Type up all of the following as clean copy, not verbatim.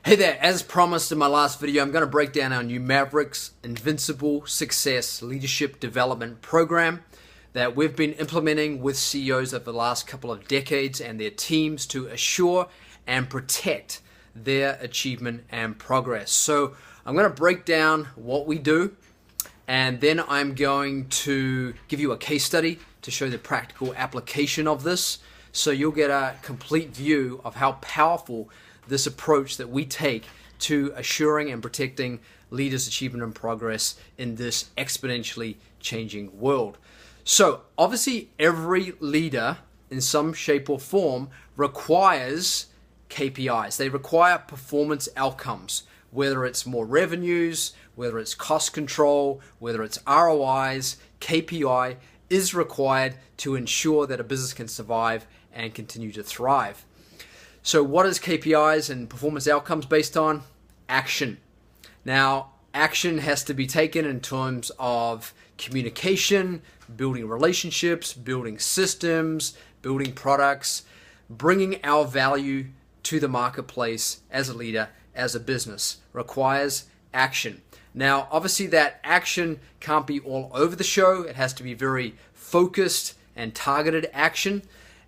Hey there, as promised in my last video, I'm going to break down our new Mavericks Invincible Success Leadership Development Program that we've been implementing with CEOs over the last couple of decades and their teams to assure and protect their achievement and progress. So I'm going to break down what we do, and then I'm going to give you a case study to show the practical application of this, so you'll get a complete view of how powerful this approach that we take to assuring and protecting leaders' achievement and progress in this exponentially changing world. So obviously every leader in some shape or form requires KPIs. They require performance outcomes, whether it's more revenues, whether it's cost control, whether it's ROIs. KPI is required to ensure that a business can survive and continue to thrive. So what is KPIs and performance outcomes based on? Action. Now, action has to be taken in terms of communication, building relationships, building systems, building products, bringing our value to the marketplace as a leader, as a business, requires action. Now, obviously that action can't be all over the show. It has to be very focused and targeted action.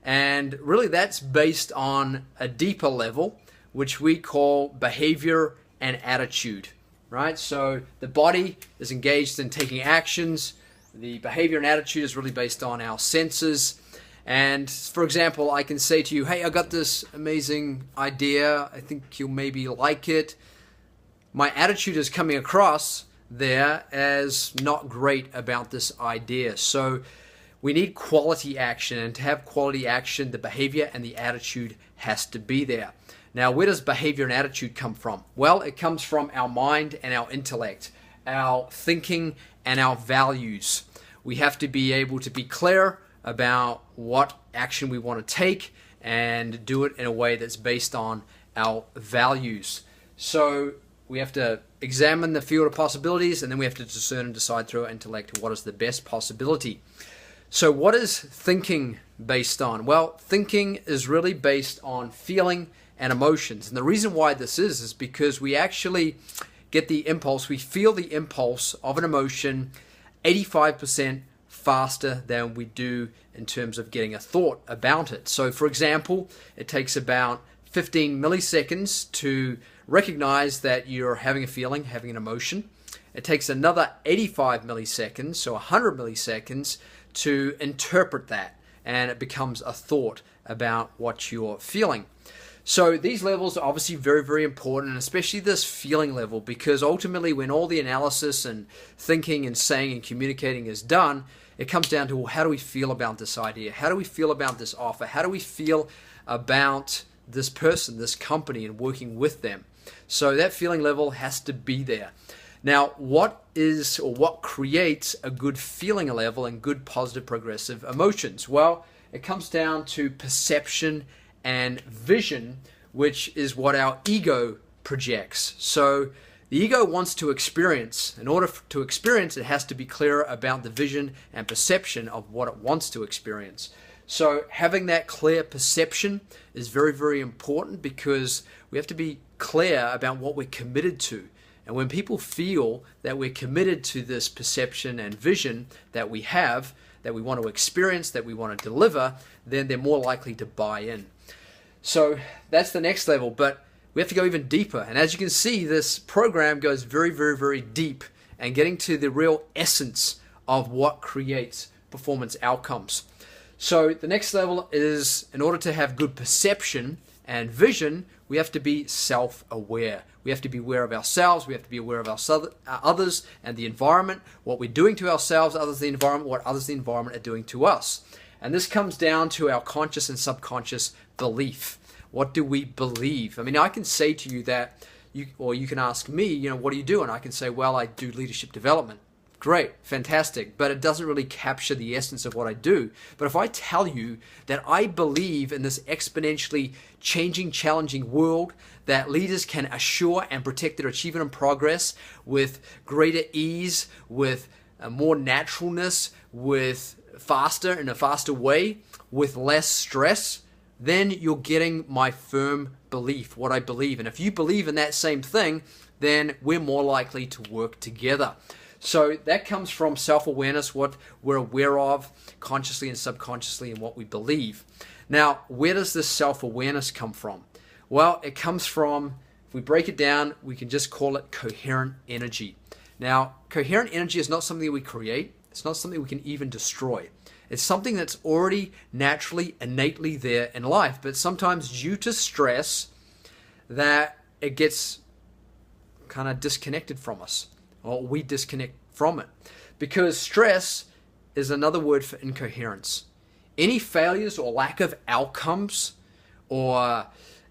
And really that's based on a deeper level, which we call behavior and attitude, right? So the body is engaged in taking actions. The behavior and attitude is really based on our senses. And for example, I can say to you, hey, I got this amazing idea. I think you'll maybe like it. My attitude is coming across there as not great about this idea. So we need quality action, and to have quality action, the behavior and the attitude has to be there. Now, where does behavior and attitude come from? Well, it comes from our mind and our intellect, our thinking and our values. We have to be able to be clear about what action we want to take and do it in a way that's based on our values. So we have to examine the field of possibilities, and then we have to discern and decide through our intellect what is the best possibility. So what is thinking based on? Well, thinking is really based on feeling and emotions. And the reason why this is because we actually get the impulse, we feel the impulse of an emotion 85% faster than we do in terms of getting a thought about it. So for example, it takes about 15 milliseconds to recognize that you're having a feeling, having an emotion. It takes another 85 milliseconds, so 100 milliseconds, to interpret that, and it becomes a thought about what you're feeling. So these levels are obviously very, very important, and especially this feeling level, because ultimately when all the analysis and thinking and saying and communicating is done, it comes down to, well, how do we feel about this idea? How do we feel about this offer? How do we feel about this person, this company, and working with them? So that feeling level has to be there. Now, what creates a good feeling level and good positive progressive emotions? Well, it comes down to perception and vision, which is what our ego projects. So the ego wants to experience. In order to experience, it has to be clear about the vision and perception of what it wants to experience. So having that clear perception is very, very important, because we have to be clear about what we're committed to. And when people feel that we're committed to this perception and vision that we have, that we want to experience, that we want to deliver, then they're more likely to buy in. So that's the next level, but we have to go even deeper. And as you can see, this program goes very, very, very deep and getting to the real essence of what creates performance outcomes. So the next level is, in order to have good perception and vision, we have to be self-aware. We have to be aware of ourselves. We have to be aware of others and the environment, what we're doing to ourselves, others, the environment, what others, the environment are doing to us. And this comes down to our conscious and subconscious belief. What do we believe? I mean, I can say to you that, you can ask me, what do you do? And I can say, well, I do leadership development. Great, fantastic, but it doesn't really capture the essence of what I do. But if I tell you that I believe in this exponentially changing, challenging world, that leaders can assure and protect their achievement and progress with greater ease, with more naturalness, with in a faster way, with less stress, then you're getting my firm belief, what I believe. And if you believe in that same thing, then we're more likely to work together. So that comes from self-awareness, what we're aware of consciously and subconsciously, and what we believe. Now, where does this self-awareness come from? Well, it comes from, if we break it down, we can just call it coherent energy. Now, coherent energy is not something we create. It's not something we can even destroy. It's something that's already naturally, innately there in life, but sometimes due to stress, that it gets kind of disconnected from us, or we disconnect from it. Because stress is another word for incoherence. Any failures or lack of outcomes, or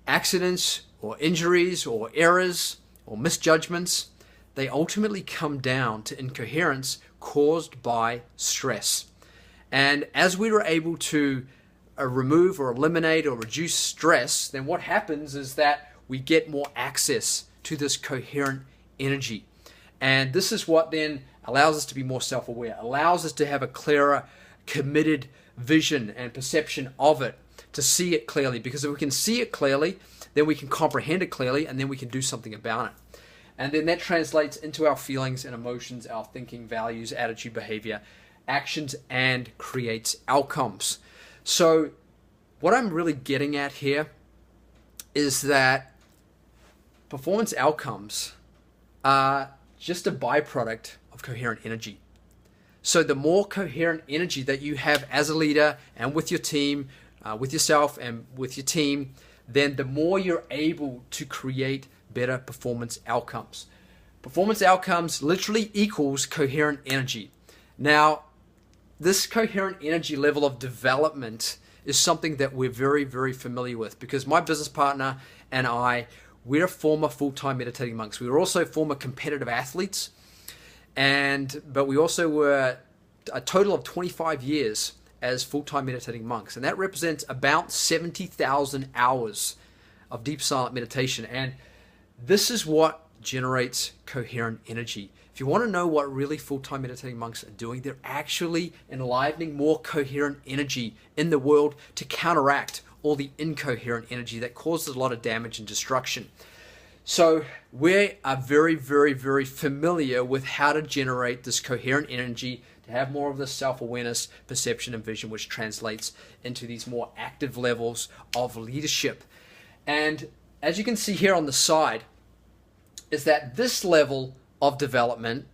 accidents, or injuries, or errors, or misjudgments, they ultimately come down to incoherence caused by stress. And as we were able to remove or eliminate or reduce stress, then what happens is that we get more access to this coherent energy. And this is what then allows us to be more self-aware, allows us to have a clearer, committed vision and perception of it, to see it clearly. Because if we can see it clearly, then we can comprehend it clearly, and then we can do something about it. And then that translates into our feelings and emotions, our thinking, values, attitude, behavior, actions, and creates outcomes. So what I'm really getting at here is that performance outcomes are just a byproduct of coherent energy. So the more coherent energy that you have as a leader and with your team, with yourself and with your team, then the more you're able to create better performance outcomes. Performance outcomes literally equals coherent energy. Now, this coherent energy level of development is something that we're very, very familiar with, because my business partner and I, we're former full-time meditating monks. We were also former competitive athletes, but we also were a total of 25 years as full-time meditating monks, and that represents about 70,000 hours of deep silent meditation. And this is what generates coherent energy. If you want to know what really full-time meditating monks are doing, they're actually enlivening more coherent energy in the world to counteract all the incoherent energy that causes a lot of damage and destruction. So we are very, very, very familiar with how to generate this coherent energy, to have more of this self-awareness, perception, and vision, which translates into these more active levels of leadership. And as you can see here on the side, is that this level of development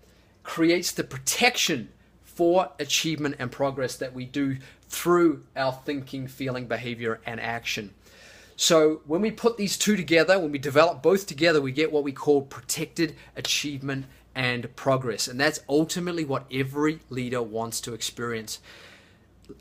creates the protection for achievement and progress that we do through our thinking, feeling, behavior, and action. So when we put these two together, when we develop both together, we get what we call protected achievement and progress. And that's ultimately what every leader wants to experience.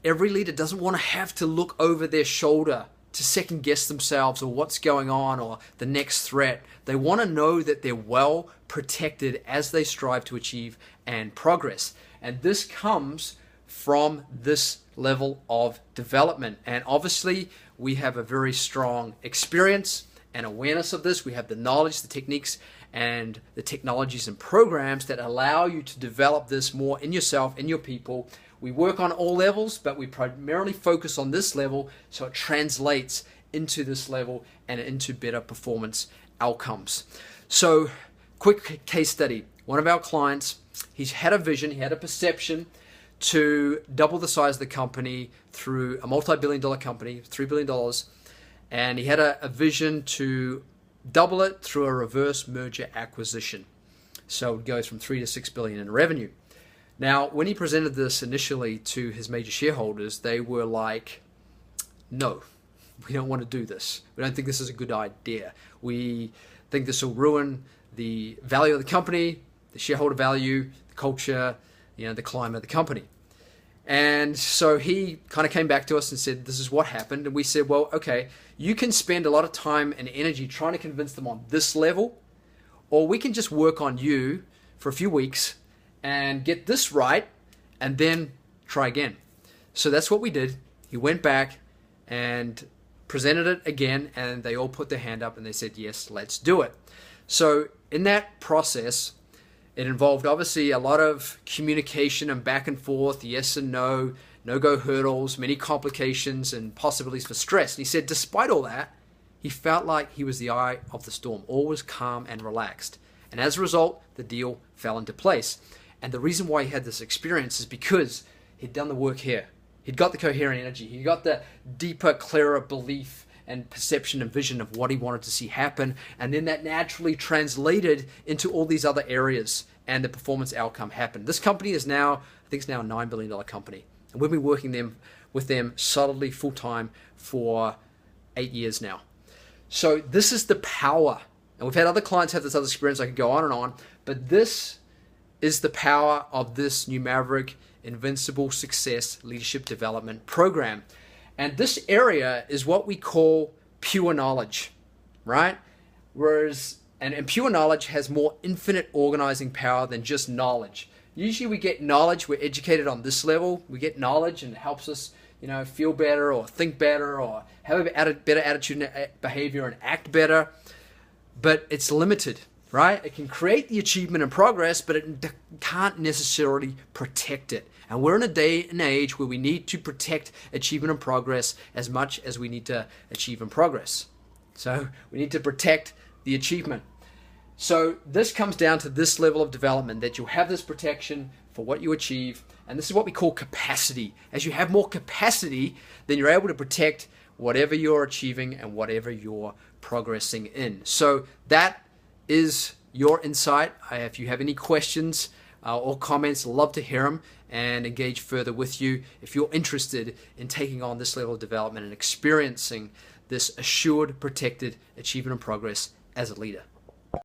Every leader doesn't want to have to look over their shoulder to second guess themselves or what's going on or the next threat. They want to know that they're well protected as they strive to achieve and progress. And this comes from this level of development. And obviously, we have a very strong experience and awareness of this. We have the knowledge, the techniques, and the technologies and programs that allow you to develop this more in yourself, in your people. We work on all levels, but we primarily focus on this level, so it translates into this level and into better performance outcomes. So, quick case study. One of our clients, he's had a vision, he had a perception to double the size of the company through a multi-billion-dollar company, $3 billion, and he had a vision to double it through a reverse merger acquisition. So it goes from 3 to 6 billion in revenue. Now, when he presented this initially to his major shareholders, they were like, no, we don't want to do this. We don't think this is a good idea. We think this will ruin the value of the company, the shareholder value, the culture, the climate of the company. And so he kind of came back to us and said, this is what happened. And we said, well, okay, you can spend a lot of time and energy trying to convince them on this level, or we can just work on you for a few weeks and get this right and then try again. So that's what we did. He went back and presented it again, and they all put their hand up and they said, yes, let's do it. So in that process, it involved obviously a lot of communication and back and forth, yes and no, no-go hurdles, many complications, and possibilities for stress. And he said, despite all that, he felt like he was the eye of the storm, always calm and relaxed. And as a result, the deal fell into place. And the reason why he had this experience is because he'd done the work here. He'd got the coherent energy. He got the deeper, clearer belief and perception and vision of what he wanted to see happen. And then that naturally translated into all these other areas, and the performance outcome happened. This company is now, I think it's now a $9 billion company. And we've been working with them solidly full-time for 8 years now. So this is the power. And we've had other clients have this other experience. I could go on and on. But this is the power of this new Maverick Invincible Success Leadership Development Program. And this area is what we call pure knowledge, right? Whereas, and pure knowledge has more infinite organizing power than just knowledge. Usually we get knowledge, we're educated on this level, we get knowledge and it helps us, feel better or think better or have a better attitude and behavior and act better. But it's limited, right? It can create the achievement and progress, but it can't necessarily protect it. And we're in a day and age where we need to protect achievement and progress as much as we need to achieve and progress. So we need to protect the achievement. So this comes down to this level of development, that you'll have this protection for what you achieve. And this is what we call capacity. As you have more capacity, then you're able to protect whatever you're achieving and whatever you're progressing in. So that is your insight. If you have any questions or comments, love to hear them and engage further with you if you're interested in taking on this level of development and experiencing this assured, protected achievement and progress as a leader.